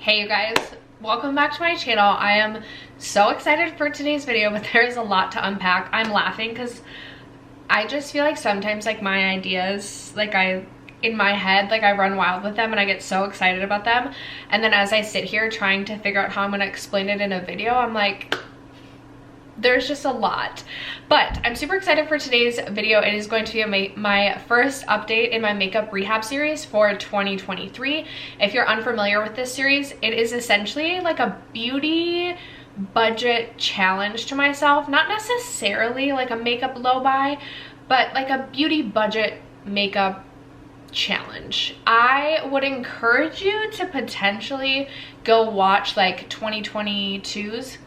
Hey you guys, welcome back to my channel. I am so excited for today's video, but there's a lot to unpack. I'm laughing because I just feel like sometimes like my ideas, in my head, I run wild with them and I get so excited about them. And then as I sit here trying to figure out how I'm gonna explain it in a video, I'm like, there's just a lot. But I'm super excited for today's video. It is going to be my first update in my makeup rehab series for 2023. If you're unfamiliar with this series, it is essentially like a beauty budget challenge to myself. Not necessarily like a makeup low buy, but like a beauty budget makeup challenge. I would encourage you to potentially go watch like 2022's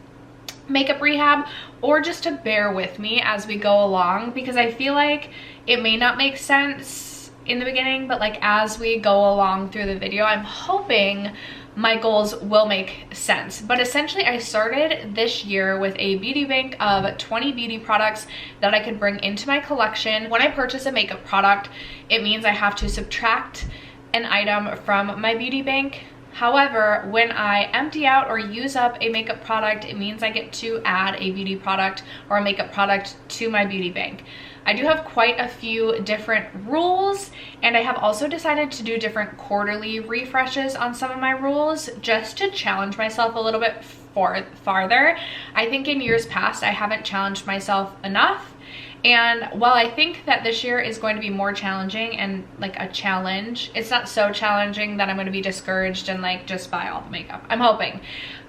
makeup rehab, or just to bear with me as we go along, because I feel like it may not make sense in the beginning, but like as we go along through the video, I'm hoping my goals will make sense. But essentially I started this year with a beauty bank of 20 beauty products that I could bring into my collection. When I purchase a makeup product, it means I have to subtract an item from my beauty bank. However, when I empty out or use up a makeup product, it means I get to add a beauty product or a makeup product to my beauty bank. I do have quite a few different rules, and I have also decided to do different quarterly refreshes on some of my rules just to challenge myself a little bit farther. I think in years past, I haven't challenged myself enough. And while I think that this year is going to be more challenging and like a challenge, it's not so challenging that I'm going to be discouraged and like just buy all the makeup. I'm hoping.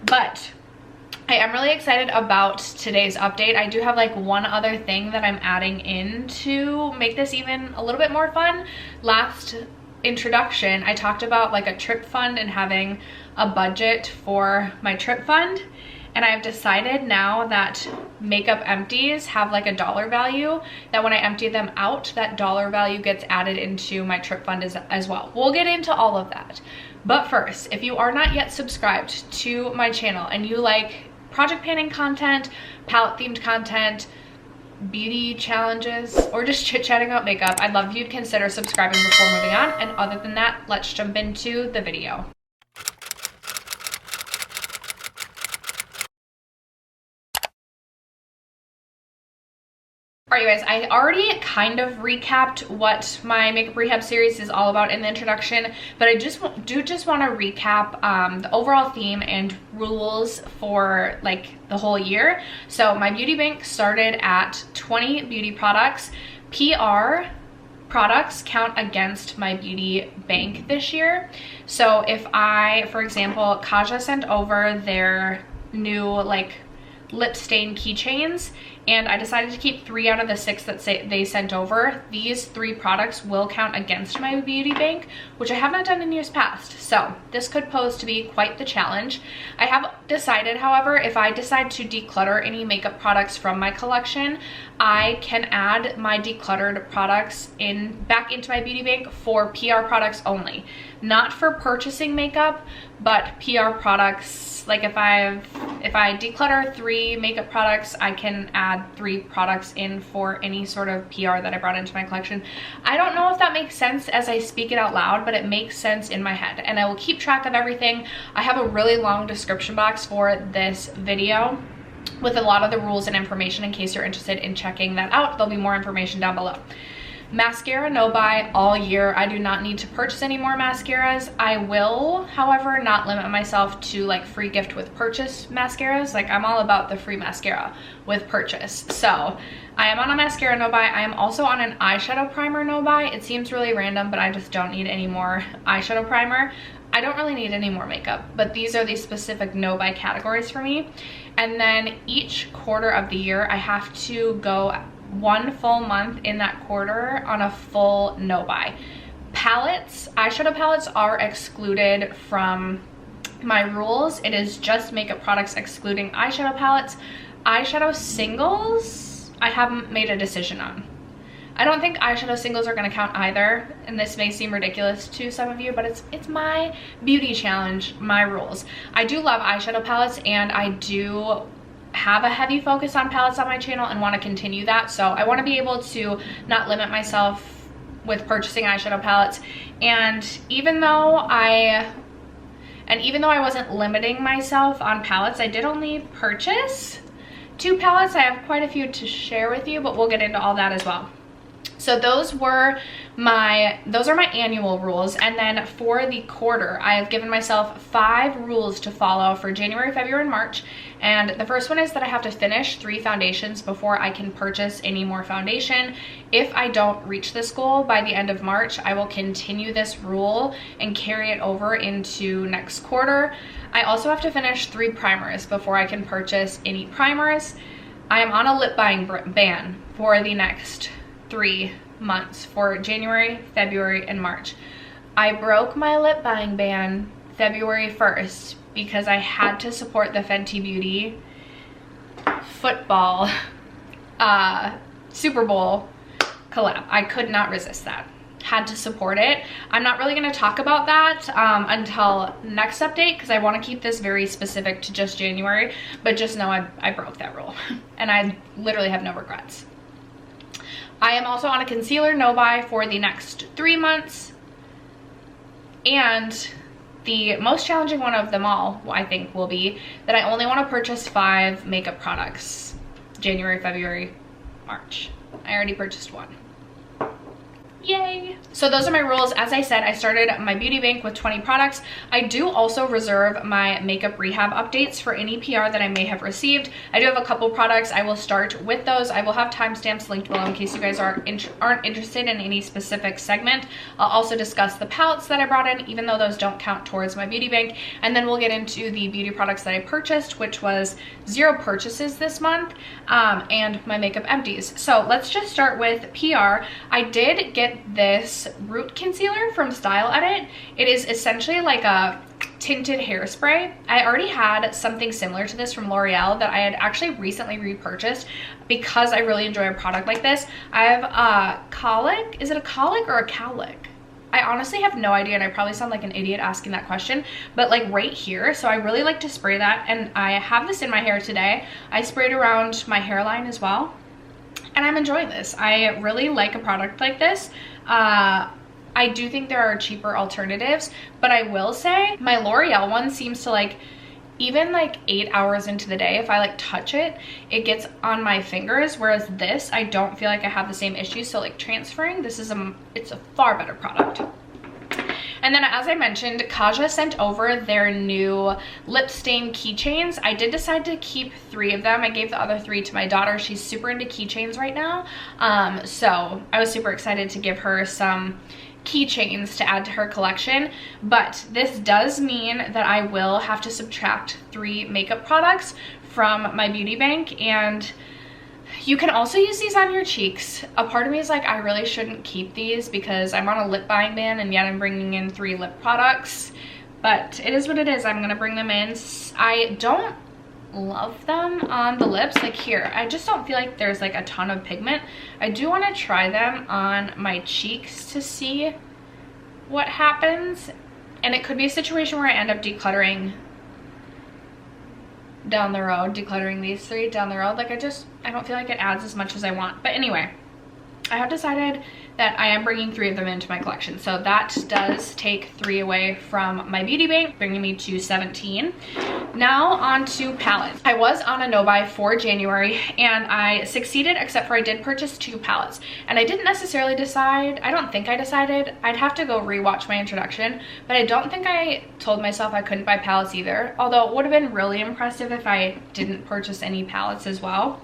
But I am really excited about today's update. I do have like one other thing that I'm adding in to make this even a little bit more fun. Last introduction, I talked about like a trip fund and having a budget for my trip fund. And I've decided now that makeup empties have like a dollar value, that when I empty them out, that dollar value gets added into my trip fund as well. We'll get into all of that. But first, if you are not yet subscribed to my channel and you like project panning content, palette themed content, beauty challenges, or just chit-chatting about makeup, I'd love if you'd consider subscribing before moving on. And other than that, let's jump into the video. Alright you guys, I already kind of recapped what my makeup rehab series is all about in the introduction, but I just want to recap the overall theme and rules for like the whole year. So my beauty bank started at 20 beauty products. PR products count against my beauty bank this year. So if for example, Kaja sent over their new like lip stain keychains, and I decided to keep 3 out of the 6 that they sent over. These 3 products will count against my beauty bank, which I have not done in years past. So this could pose to be quite the challenge. I have decided, however, if I decide to declutter any makeup products from my collection, I can add my decluttered products back into my beauty bank for PR products only. Not for purchasing makeup, but PR products. Like if I declutter 3 makeup products, I can add 3 products in for any sort of PR that I brought into my collection. I don't know if that makes sense as I speak it out loud, but it makes sense in my head, and I will keep track of everything. I have a really long description box for this video with a lot of the rules and information in case you're interested in checking that out. There'll be more information down below. Mascara no buy all year. I do not need to purchase any more mascaras. I will, however, not limit myself to like free gift with purchase mascaras. Like I'm all about the free mascara with purchase. So I am on a mascara no buy. I am also on an eyeshadow primer no buy. It seems really random, but I just don't need any more eyeshadow primer. I don't really need any more makeup, but these are the specific no buy categories for me. And then each quarter of the year, I have to go 1 full month in that quarter on a full no buy. Palettes, eyeshadow palettes are excluded from my rules. It is just makeup products excluding eyeshadow palettes. Eyeshadow singles, I haven't made a decision on. I don't think eyeshadow singles are going to count either, and this may seem ridiculous to some of you, but it's my beauty challenge, my rules. I do love eyeshadow palettes, and I do have a heavy focus on palettes on my channel and want to continue that. So I want to be able to not limit myself with purchasing eyeshadow palettes. And even though I And even though I wasn't limiting myself on palettes, I did only purchase 2 palettes. I have quite a few to share with you, but we'll get into all that as well. So those are my annual rules. And then for the quarter, I have given myself 5 rules to follow for January, February, and March. And the first one is that I have to finish 3 foundations before I can purchase any more foundation. If I don't reach this goal by the end of March, I will continue this rule and carry it over into next quarter. I also have to finish 3 primers before I can purchase any primers. I am on a lip buying ban for the next 3 months for January, February, and March. I broke my lip buying ban February 1st because I had to support the Fenty Beauty football Super Bowl collab. I could not resist that. Had to support it. I'm not really going to talk about that until next update because I want to keep this very specific to just January, but just know I broke that rule and I literally have no regrets. I am also on a concealer no buy for the next 3 months. And the most challenging one of them all, I think, will be that I only want to purchase 5 makeup products. January, February, March. I already purchased 1. Yay! So those are my rules. As I said, I started my beauty bank with 20 products. I do also reserve my makeup rehab updates for any PR that I may have received. I do have a couple products. I will start with those. I will have timestamps linked below in case you guys aren't interested in any specific segment. I'll also discuss the palettes that I brought in, even though those don't count towards my beauty bank. And then we'll get into the beauty products that I purchased, which was 0 purchases this month, and my makeup empties. So let's just start with PR. I did get this root concealer from Style Edit. It is essentially like a tinted hairspray. I already had something similar to this from L'Oreal that I had actually recently repurchased because I really enjoy a product like this. I have a colic. Is it a colic or a cowlick? I honestly have no idea, and I probably sound like an idiot asking that question, but like right here. So I really like to spray that, and I have this in my hair today. I sprayed around my hairline as well, and I'm enjoying this. I really like a product like this. I do think there are cheaper alternatives, but I will say my L'Oreal one seems to like, even like 8 hours into the day, if I like touch it, it gets on my fingers, whereas this, I don't feel like I have the same issues. So like transferring, it's a far better product. And then, as I mentioned, Kaja sent over their new lip stain keychains. I did decide to keep 3 of them. I gave the other 3 to my daughter. She's super into keychains right now. So I was super excited to give her some keychains to add to her collection. But this does mean that I will have to subtract 3 makeup products from my beauty bank, and you can also use these on your cheeks. A part of me is like, I really shouldn't keep these because I'm on a lip buying ban and yet I'm bringing in 3 lip products. But it is what it is. I'm going to bring them in. I don't love them on the lips. Like here, I just don't feel like there's like a ton of pigment. I do want to try them on my cheeks to see what happens. And it could be a situation where I end up decluttering down the road, decluttering these 3 down the road. Like I don't feel like it adds as much as I want. But anyway, I have decided that I am bringing 3 of them into my collection. So that does take 3 away from my beauty bank, bringing me to 17. Now on to palettes. I was on a no buy for January and I succeeded, except for I did purchase 2 palettes. And I didn't necessarily decide, I don't think I decided. I'd have to go rewatch my introduction, but I don't think I told myself I couldn't buy palettes either. Although it would have been really impressive if I didn't purchase any palettes as well.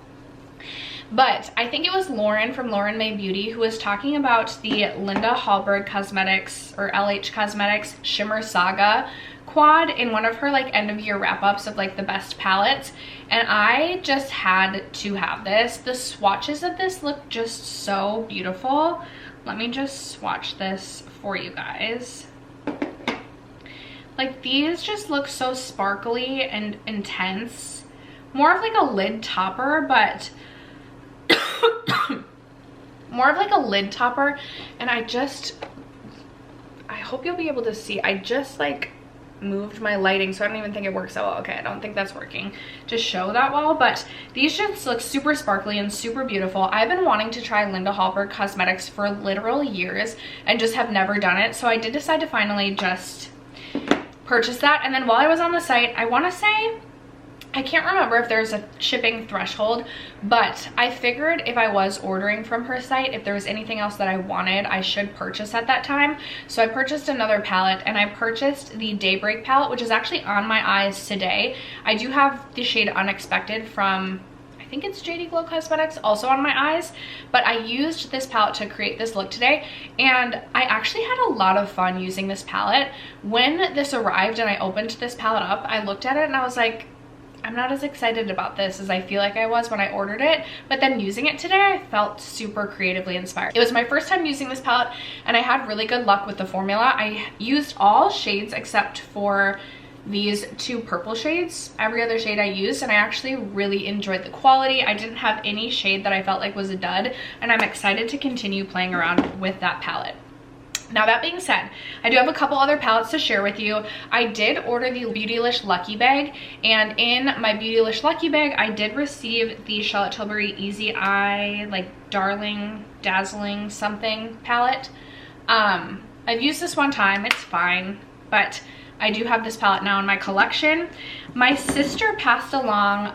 But I think it was Lauren from Lauren May Beauty who was talking about the Linda Hallberg Cosmetics or LH Cosmetics Shimmer Saga quad in one of her like end of year wrap-ups of like the best palettes, and I just had to have this. The swatches of this look just so beautiful. Let me just swatch this for you guys. Like these just look so sparkly and intense. More of like a lid topper, but more of like a lid topper. And I hope you'll be able to see, I just like moved my lighting, so I don't even think it works that well. Okay, I don't think that's working to show that well, but these just look super sparkly and super beautiful. I've been wanting to try Linda Hallberg Cosmetics for literal years and just have never done it, so I did decide to finally just purchased that. And then while I was on the site, I want to say, I can't remember if there's a shipping threshold, but I figured if I was ordering from her site, if there was anything else that I wanted, I should purchase at that time. So I purchased another palette, and I purchased the Daybreak palette, which is actually on my eyes today. I do have the shade Unexpected from, I think it's JD Glow Cosmetics, also on my eyes, but I used this palette to create this look today, and I actually had a lot of fun using this palette. When this arrived and I opened this palette up, I looked at it and I was like, I'm not as excited about this as I feel like I was when I ordered it, but then using it today, I felt super creatively inspired. It was my first time using this palette, and I had really good luck with the formula. I used all shades except for these two purple shades. Every other shade I used, and I actually really enjoyed the quality. I didn't have any shade that I felt like was a dud, and I'm excited to continue playing around with that palette. Now, that being said, I do have a couple other palettes to share with you. I did order the Beautylish Lucky Bag, and in my Beautylish Lucky Bag, I did receive the Charlotte Tilbury Easy Eye, like Darling, Dazzling something palette. I've used this one time, it's fine, but I do have this palette now in my collection. My sister passed along,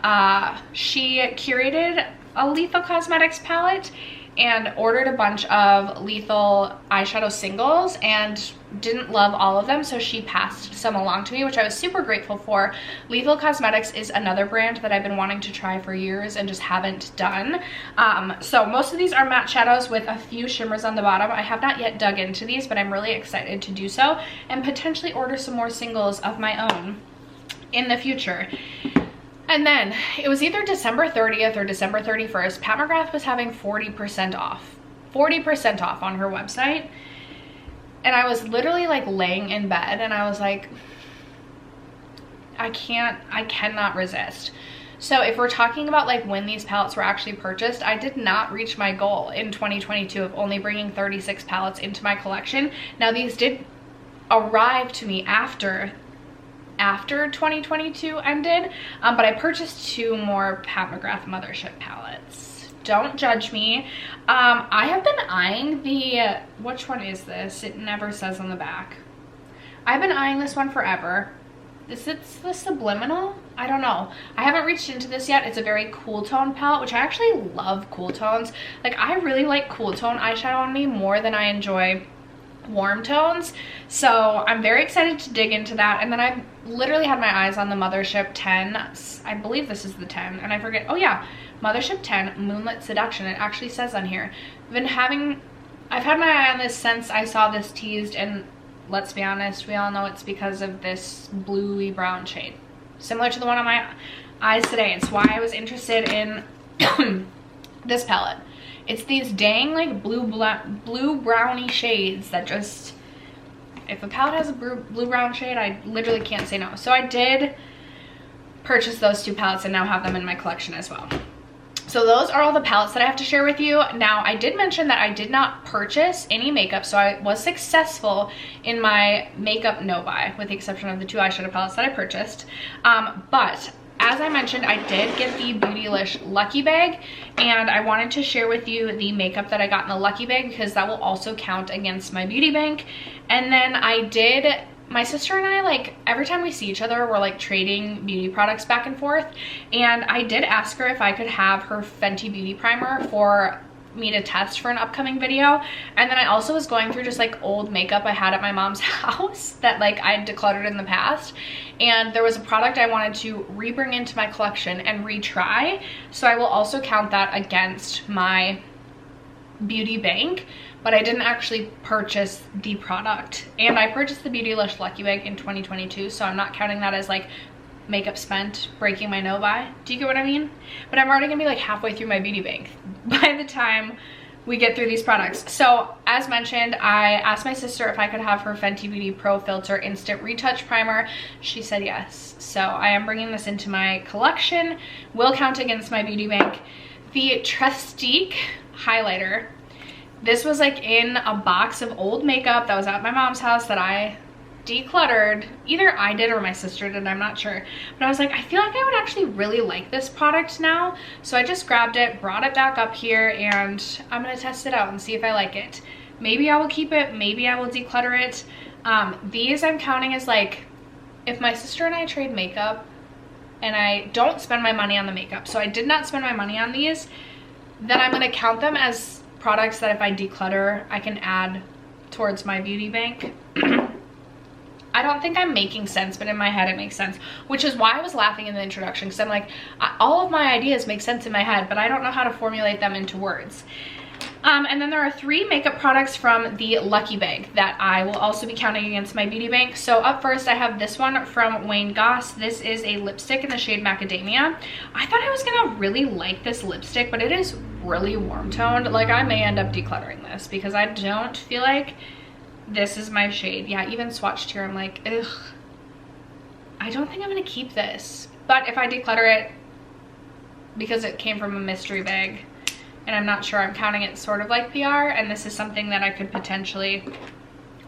she curated a Lethal Cosmetics palette and ordered a bunch of Lethal eyeshadow singles and didn't love all of them, so she passed some along to me, which I was super grateful for. Lethal Cosmetics is another brand that I've been wanting to try for years and just haven't done. So most of these are matte shadows with a few shimmers on the bottom. I have not yet dug into these, but I'm really excited to do so and potentially order some more singles of my own in the future. And then it was either December 30th or December 31st. Pat McGrath was having 40% off. 40% off on her website. And I was literally like laying in bed and I was like, I cannot resist. So if we're talking about like when these palettes were actually purchased, I did not reach my goal in 2022 of only bringing 36 palettes into my collection. Now, these did arrive to me after 2022 ended, but I purchased 2 more Pat McGrath Mothership palettes. Don't judge me. I have been eyeing the, which one is this? It never says on the back. I've been eyeing this one forever. Is it the Subliminal? I don't know. I haven't reached into this yet. It's a very cool tone palette, which I actually love cool tones. Like, I really like cool tone eyeshadow on me more than I enjoy warm tones, so I'm very excited to dig into that. And then I literally had my eyes on the Mothership 10. I believe this is the 10, and I forget. Oh yeah, Mothership 10 Moonlit Seduction. It actually says on here. I've had my eye on this since I saw this teased, and let's be honest, we all know it's because of this bluey brown shade, similar to the one on my eyes today. It's why I was interested in this palette. It's these dang like blue browny shades that just, if a palette has a blue brown shade, I literally can't say no. So I did purchase those 2 palettes and now have them in my collection as well. So those are all the palettes that I have to share with you. Now, I did mention that I did not purchase any makeup, so I was successful in my makeup no buy, with the exception of the 2 eyeshadow palettes that I purchased. But as I mentioned, I did get the Beautylish Lucky Bag, and I wanted to share with you the makeup that I got in the Lucky Bag because that will also count against my beauty bank. And then my sister and I, like, every time we see each other, we're like trading beauty products back and forth. And I did ask her if I could have her Fenty Beauty Primer for me to test for an upcoming video. And then I also was going through just like old makeup I had at my mom's house that like I had decluttered in the past, and there was a product I wanted to re-bring into my collection and retry, so I will also count that against my beauty bank. But I didn't actually purchase the product, and I purchased the Beautylish Lucky Bag in 2022, so I'm not counting that as like makeup spent breaking my no buy. Do you get what I mean? But I'm already gonna be like halfway through my beauty bank by the time we get through these products. So as mentioned, I asked my sister if I could have her Fenty Beauty Pro Filter Instant Retouch Primer. She said yes, so I am bringing this into my collection. Will count against my beauty bank. The Trestique highlighter, this was like in a box of old makeup that was at my mom's house that I decluttered. Either I did or my sister did, I'm not sure, but I was like, I feel like I would actually really like this product now, so I just grabbed it, brought it back up here, and I'm gonna test it out and see if I like it. Maybe I will keep it, maybe I will declutter it. These I'm counting as like if my sister and I trade makeup and I don't spend my money on the makeup, so I did not spend my money on these, then I'm gonna count them as products that if I declutter, I can add towards my beauty bank. I don't think I'm making sense, but in my head it makes sense, which is why I was laughing in the introduction, because I'm like, all of my ideas make sense in my head, but I don't know how to formulate them into words. And then there are 3 makeup products from the Lucky Bag that I will also be counting against my beauty bank. So up first, I have this one from Wayne Goss. This is a lipstick in the shade Macadamia. I thought I was gonna really like this lipstick, but it is really warm toned. Like, I may end up decluttering this because I don't feel like this is my shade. Yeah, even swatched here, I'm like, ugh, I don't think I'm gonna keep this. But if I declutter it, because it came from a mystery bag, and I'm not sure, I'm counting it sort of like PR, and this is something that I could potentially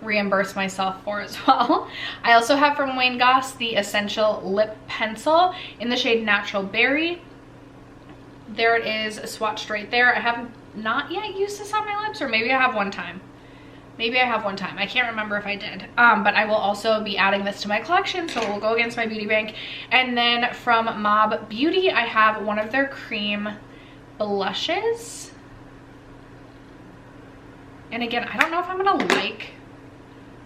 reimburse myself for as well. I also have from Wayne Goss the Essential Lip Pencil in the shade Natural Berry. There it is, swatched right there. I have not yet used this on my lips, or maybe I have one time. Maybe I have one time. I can't remember if I did. But I will also be adding this to my collection, so it will go against my beauty bank. And then from Mob Beauty, I have one of their cream blushes. And again, I don't know if I'm gonna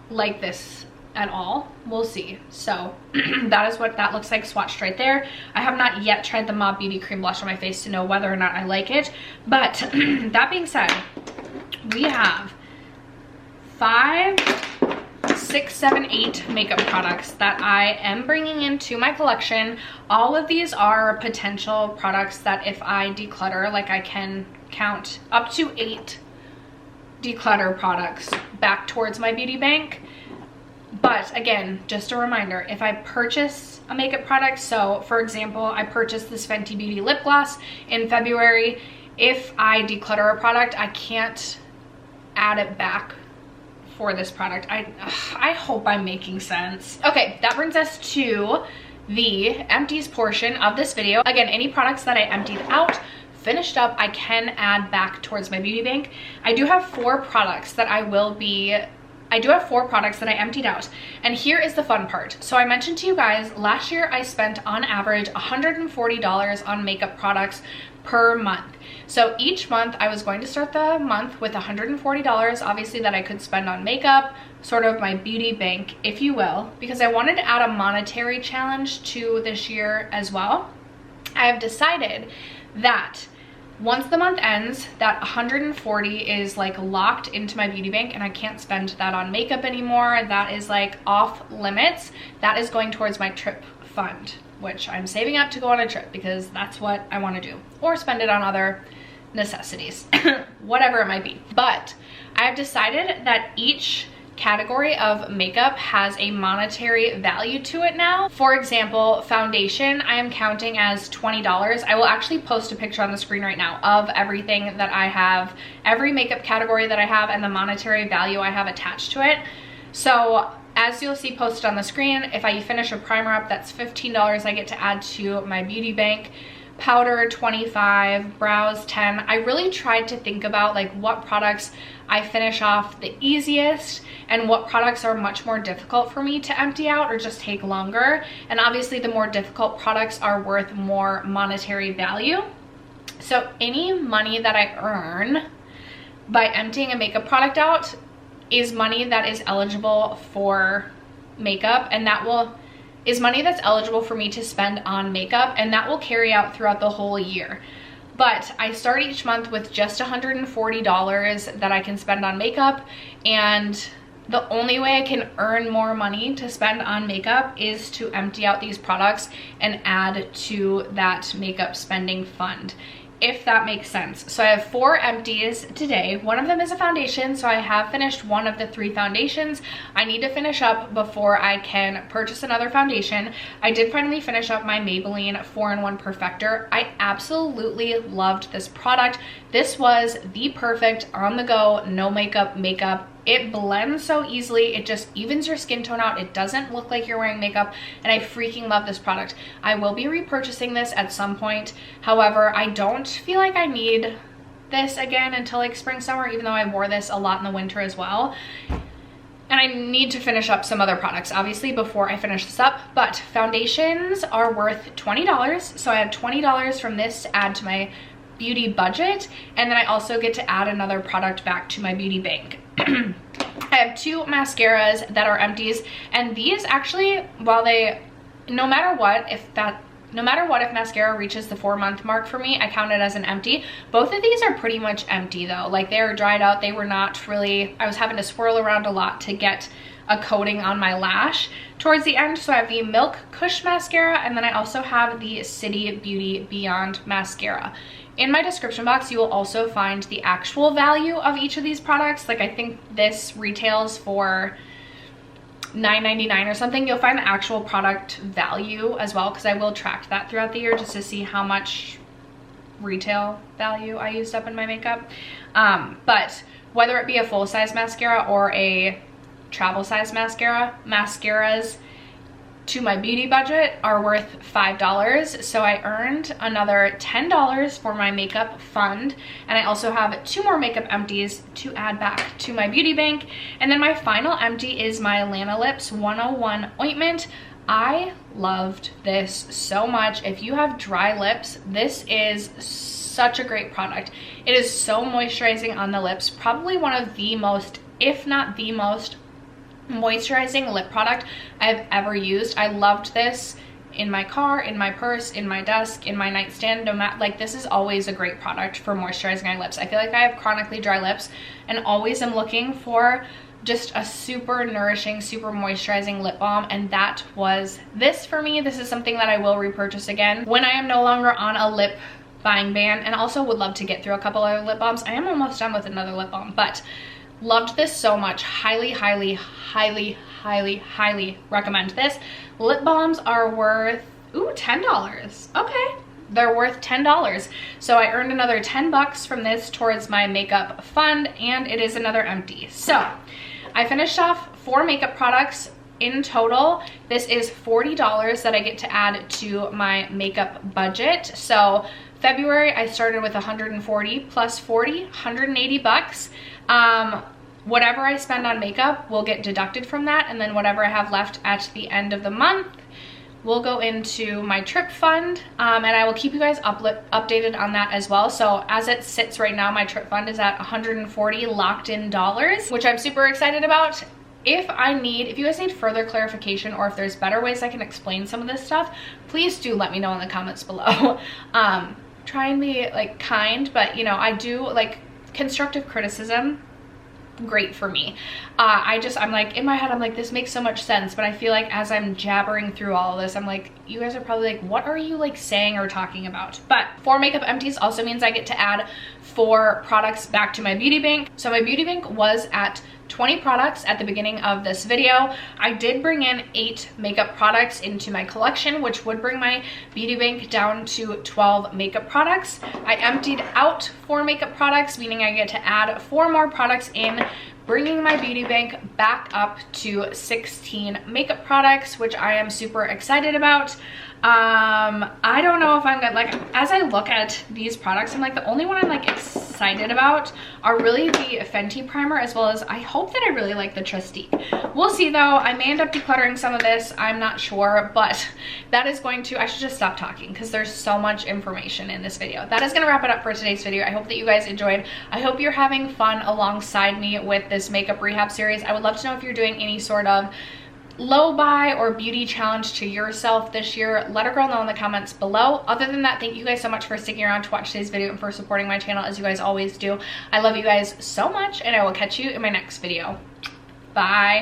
like this at all. We'll see. So that is what that looks like swatched right there. I have not yet tried the Mob Beauty cream blush on my face to know whether or not I like it. But that being said, we have 5, 6, 7, 8 makeup products that I am bringing into my collection. All of these are potential products that if I declutter, like, I can count up to 8 declutter products back towards my beauty bank. But again, just a reminder, if I purchase a makeup product, so for example, I purchased this Fenty Beauty lip gloss in February. If I declutter a product, I can't add it back for this product. I hope I'm making sense. Okay, that brings us to the empties portion of this video. Again, any products that I emptied out, finished up, I can add back towards my beauty bank. I do have 4 products that I emptied out, and here is the fun part. So I mentioned to you guys, last year I spent on average $140 on makeup products per month. So each month I was going to start the month with $140, obviously, that I could spend on makeup, sort of my beauty bank, if you will, because I wanted to add a monetary challenge to this year as well. I have decided that once the month ends, that $140 is like locked into my beauty bank, and I can't spend that on makeup anymore. That is like off limits. That is going towards my trip fund, which I'm saving up to go on a trip because that's what I want to do, or spend it on other necessities, whatever it might be. But I've decided that each category of makeup has a monetary value to it now. For example, foundation, I am counting as $20. I will actually post a picture on the screen right now of everything that I have, every makeup category that I have, and the monetary value I have attached to it. So as you'll see posted on the screen, if I finish a primer up, that's $15 I get to add to my beauty bank. Powder, $25, brows, $10. I really tried to think about like what products I finish off the easiest and what products are much more difficult for me to empty out or just take longer. And obviously the more difficult products are worth more monetary value. So any money that I earn by emptying a makeup product out is money that is eligible for makeup, and that is money that's eligible for me to spend on makeup, and that will carry out throughout the whole year. But I start each month with just $140 that I can spend on makeup, and the only way I can earn more money to spend on makeup is to empty out these products and add to that makeup spending fund, if that makes sense. So I have 4 empties today. One of them is a foundation, so I have finished one of the 3 foundations. I need to finish up before I can purchase another foundation. I did finally finish up my Maybelline 4-in-1 Perfector. I absolutely loved this product. This was the perfect on-the-go, no makeup. It blends so easily. It just evens your skin tone out. It doesn't look like you're wearing makeup, and I freaking love this product. I will be repurchasing this at some point. However, I don't feel like I need this again until like spring, summer, even though I wore this a lot in the winter as well. And I need to finish up some other products, obviously, before I finish this up. But foundations are worth $20. So I have $20 from this to add to my beauty budget. And then I also get to add another product back to my beauty bank. I have 2 mascaras that are empties. And these actually, while they, no matter what, if mascara reaches the 4-month mark for me, I count it as an empty. Both of these are pretty much empty though. Like, they were dried out. They were not really, I was having to swirl around a lot to get a coating on my lash towards the end. So I have the Milk Kush mascara, and then I also have the City Beauty Beyond mascara. In my description box, you will also find the actual value of each of these products. Like, I think this retails for $9.99 or something. You'll find the actual product value as well, because I will track that throughout the year just to see how much retail value I used up in my makeup. But whether it be a full-size mascara or a travel size mascara, mascaras to my beauty budget are worth $5. So I earned another $10 for my makeup fund, and I also have 2 more makeup empties to add back to my beauty bank. And then my final empty is my Lana Lips 101 ointment. I loved this so much. If you have dry lips, this is such a great product. It is so moisturizing on the lips, probably one of the most, if not the most, moisturizing lip product I've ever used. I loved this in my car, in my purse, in my desk, in my nightstand. No matter, like, this is always a great product for moisturizing my lips. I feel like I have chronically dry lips and always am looking for just a super nourishing, super moisturizing lip balm, and that was this for me. This is something that I will repurchase again when I am no longer on a lip buying ban, and also would love to get through a couple other lip balms. I am almost done with another lip balm, but loved this so much. Highly, highly, highly, highly, highly recommend this. Lip balms are worth, ooh, $10. Okay, they're worth $10. So I earned another 10 bucks from this towards my makeup fund, and it is another empty. So I finished off 4 makeup products in total. This is $40 that I get to add to my makeup budget. So February, I started with 140 plus 40, 180 bucks. Whatever I spend on makeup will get deducted from that, and then whatever I have left at the end of the month will go into my trip fund, and I will keep you guys updated on that as well. So as it sits right now, my trip fund is at 140 locked in dollars, which I'm super excited about. If you guys need further clarification, or if there's better ways I can explain some of this stuff, please do let me know in the comments below. Try and be like kind, but you know, I do like constructive criticism. Great for me. I'm like, in my head, I'm like, this makes so much sense, but I feel like as I'm jabbering through all of this, I'm like, you guys are probably like, what are you like saying or talking about? But 4 makeup empties also means I get to add 4 products back to my beauty bank. So my beauty bank was at 20 products at the beginning of this video. I did bring in 8 makeup products into my collection, which would bring my beauty bank down to 12 makeup products. I emptied out 4 makeup products, meaning I get to add 4 more products in, bringing my beauty bank back up to 16 makeup products, which I am super excited about. I don't know if I'm gonna, like, as I look at these products, I'm like, the only one I'm like excited about are really the Fenty primer, as well as I hope that I really like the Trustique. We'll see though. I may end up decluttering some of this, I'm not sure, but that is going to, I should just stop talking because there's so much information in this video. That is gonna wrap it up for today's video. I hope that you guys enjoyed. I hope you're having fun alongside me with this makeup rehab series. I would love to know if you're doing any sort of low buy or beauty challenge to yourself this year. Let a girl know in the comments below. Other than that, thank you guys so much for sticking around to watch today's video and for supporting my channel as you guys always do. I love you guys so much, and I will catch you in my next video. Bye.